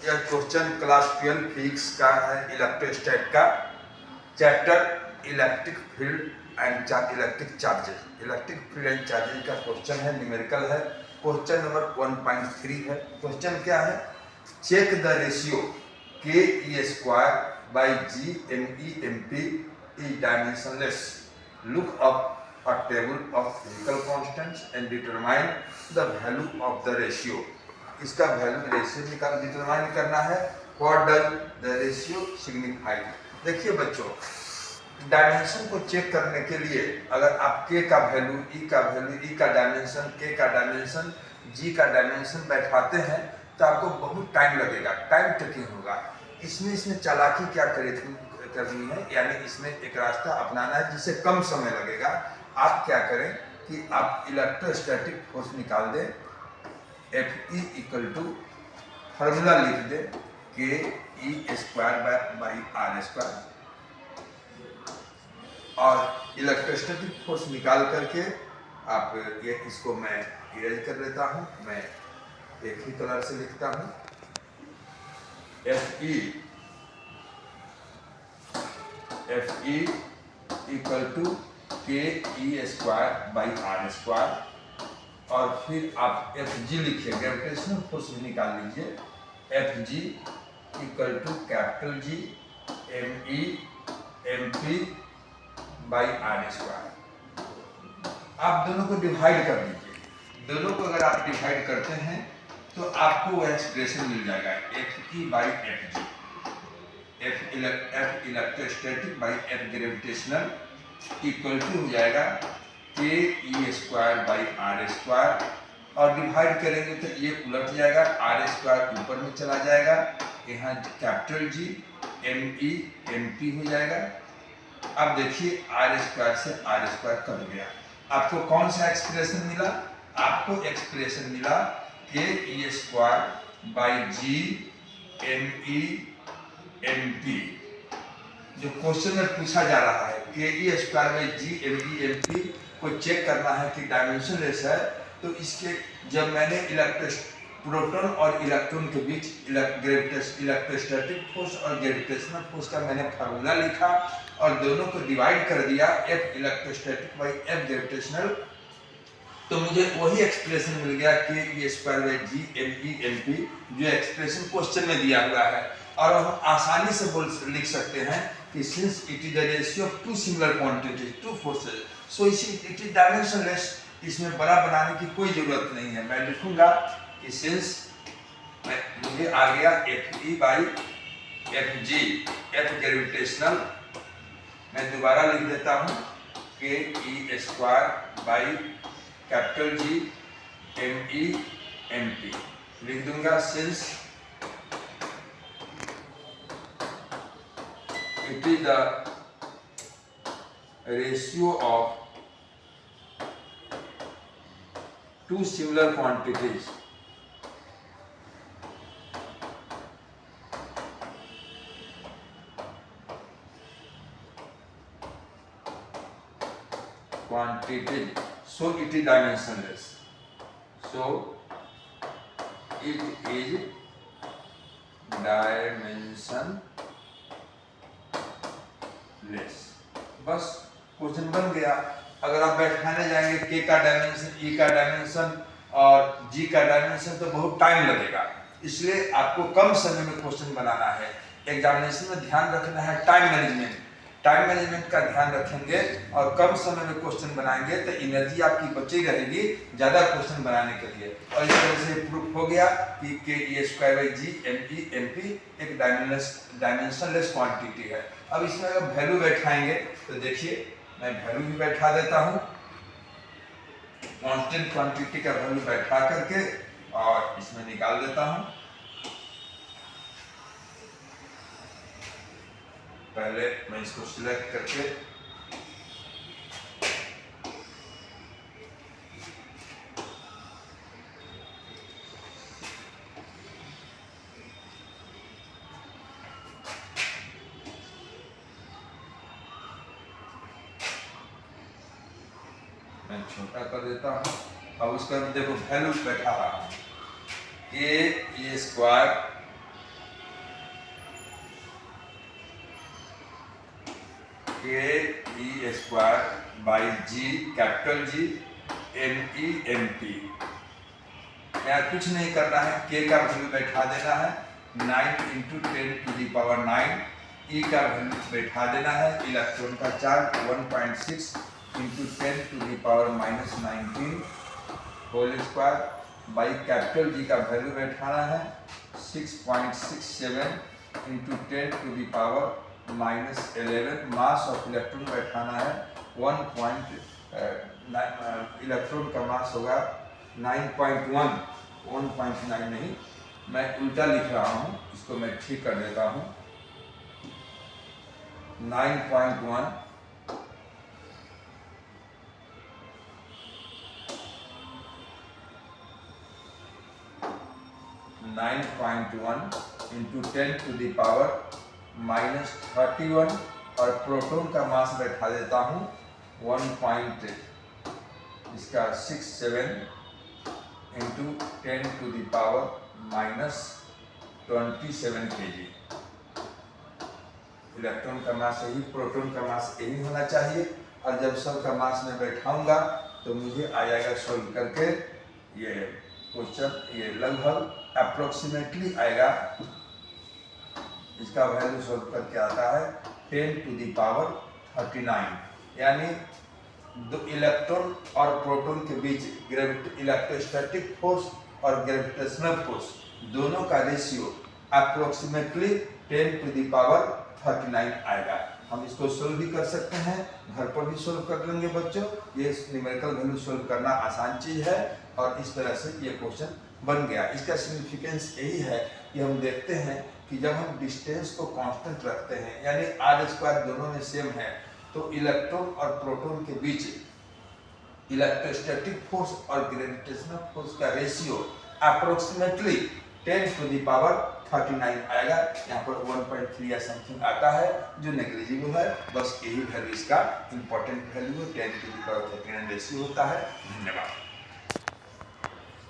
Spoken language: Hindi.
यह क्वेश्चन क्लास 12 फिजिक्स का है, इलेक्ट्रोस्टैट का chapter electric field and electric charges. Electric field and charges का क्वेश्चन है, न्यूमेरिकल है। क्वेश्चन नंबर 1.3 है। क्वेश्चन क्या है? Check the ratio K E square by G M E M P is dimensionless. Look up a table of physical constants and determine the value of the ratio. इसका वैल्यू रेशियो निकाल डिटरमाइन करना है। What does the ratio signify? देखिए बच्चों, डायमेंशन को चेक करने के लिए अगर आप के का वैल्यू, ई का वैल्यू, ई का डायमेंशन, के का डायमेंशन, जी का डायमेंशन बैठाते हैं तो आपको बहुत टाइम लगेगा, टाइम टेकिंग होगा। इसमें चालाकी क्या करनी है, यानी इसमें एक रास्ता अपनाना है जिससे कम समय लगेगा। आप क्या करें कि आप इलेक्ट्रोस्टैटिक फोर्स निकाल दें। F E equal to formula लिख दें, K E square by R square, और इलेक्ट्रोस्टैटिक फोर्स निकाल करके आप ये इसको मैं इरेज कर लेता हूँ। मैं एक ही कलर से लिखता हूँ। एफ ई इक्वल टू के E square by R square, और फिर आप एफ जी लिखिए, ग्रेविटेशनल फोर्स भी निकाल लीजिए। F G equal to capital G M E M P by R square. आप दोनों को डिवाइड कर दीजिए। दोनों को अगर आप डिवाइड करते हैं तो आपको वह एक्सप्रेशन मिल जाएगा, F E by F G. F electrostatic by F gravitational equal to हो जाएगा K E square by R square, और डिवाइड करेंगे तो ये उलट जाएगा, आर स्क्वायर ऊपर में चला जाएगा, यहाँ capital G M E M P हो जाएगा। अब देखिए आर स्क्वायर से आर स्क्वायर कट गया। आपको कौन सा एक्सप्रेशन मिला? आपको एक्सप्रेशन मिला K E square by G M E M P. जो क्वेश्चन में पूछा जा रहा है K E square by G M E M P को चेक करना है कि डायमेंशन लेस है, तो इसके जब मैंने प्रोटॉन और इलेक्ट्रॉन के बीच इलेक्ट्रोस्टैटिक फोर्स और ग्रेविटेशनल फोर्स का मैंने फार्मूला लिखा और दोनों को डिवाइड कर दिया, F electrostatic by F gravitational, तो मुझे वही एक्सप्रेशन मिल गया कि ये square by G M E M P, जो एक्सप्रेशन क्वेश्चन में दिया हुआ है। और हम आसानी से लिख सकते हैं कि since it is the ratio of two similar quantities, two forces, so it is dimensionless. इसमें बड़ा बनाने की कोई जरूरत नहीं है। मैं लिखूंगा कि सिंस मुझे आ गया F E by F G, F gravitational, मैं दोबारा लिख देता हूँ K E square by capital G M E M P, लिख दूंगा since it is the ratio of two similar quantities so it is dimensionless, so it is dimensionless। बस क्वेश्चन बन गया। अगर आप बैठाने जाएंगे के का डायमेंशन, ई का डायमेंशन और जी का डायमेंशन तो बहुत टाइम लगेगा, इसलिए आपको कम समय में क्वेश्चन बनाना है। एग्जामिनेशन में ध्यान रखना है टाइम मैनेजमेंट। टाइम मैनेजमेंट का ध्यान रखेंगे और कम समय में क्वेश्चन बनाएंगे तो एनर्जी आपकी बची रहेगी ज़्यादा क्वेश्चन बनाने के लिए। और इस तरह से प्रूफ हो गया कि K E square by G M E M P एक डायमेंशनलेस क्वांटिटी है। अब इसमें अगर वैल्यू बैठाएंगे तो देखिए, मैं वैल्यू भी बैठा देता हूँ, कांस्टेंट क्वांटिटी का वैल्यू बैठा करके और इसमें निकाल देता हूँ। पहले मैं इसको सिलेक्ट करके मैं छोटा कर देता हूँ। अब उसका देखो वैल्यू बैठा रहा हूँ, K E square K E square by G, capital G, M E M T. यहाँ कुछ नहीं करना है, के का वैल्यू बैठा देना है 9 इंटू 10⁹9, ई का वैल्यू बैठा देना है, इलेक्ट्रॉन का charge 1.6 into 10⁻⁻19 whole square by capital G का वैल्यू बैठाना है 6.67 इंटू 10⁻⁻11, मास ऑफ इलेक्ट्रॉन बैठाना है 1.9, इलेक्ट्रॉन का मास होगा 9.1, 1.9 नहीं, मैं उल्टा लिख रहा हूँ, इसको मैं ठीक कर देता हूँ। 9.1 इंटू 10⁻⁻31 और प्रोटॉन का मास बैठा देता हूँ 1.67 इंटू 10⁻⁻27 kg। इलेक्ट्रॉन का मास यही, प्रोटॉन का मास यही होना चाहिए। और जब सब का मास में बैठाऊंगा तो मुझे आ जाएगा सोल्व करके ये क्वेश्चन, ये लगभग अप्रोक्सीमेटली आएगा, इसका वैल्यू सोल्व करके आता है 10⁻39, यानी दो इलेक्ट्रॉन और प्रोटॉन के बीच इलेक्ट्रोस्टैटिक फोर्स और ग्रेविटेशनल फोर्स दोनों का रेशियो अप्रोक्सीमेटली 10⁻39 आएगा। हम इसको सोल्व भी कर सकते हैं, घर पर भी सोल्व कर लेंगे बच्चों। ये न्यूमेरिकल वैल्यू सोल्व करना आसान चीज है और इस तरह से ये क्वेश्चन बन गया। इसका सिग्निफिकेंस यही है कि हम देखते हैं कि जब हम डिस्टेंस को कांस्टेंट रखते हैं, यानी r² दोनों में सेम है, तो इलेक्ट्रॉन और प्रोटॉन के बीच इलेक्ट्रोस्टैटिक फोर्स और ग्रेविटेशनल फोर्स का रेशियो अप्रोक्सीमेटली 10⁻39 आएगा। यहाँ पर 1.3 या समथिंग आता है जो नेग्लिजिबल है, बस यही वैल्यू इसका इंपॉर्टेंट वैल्यू है, 10⁻39 रेशियो होता है। धन्यवाद।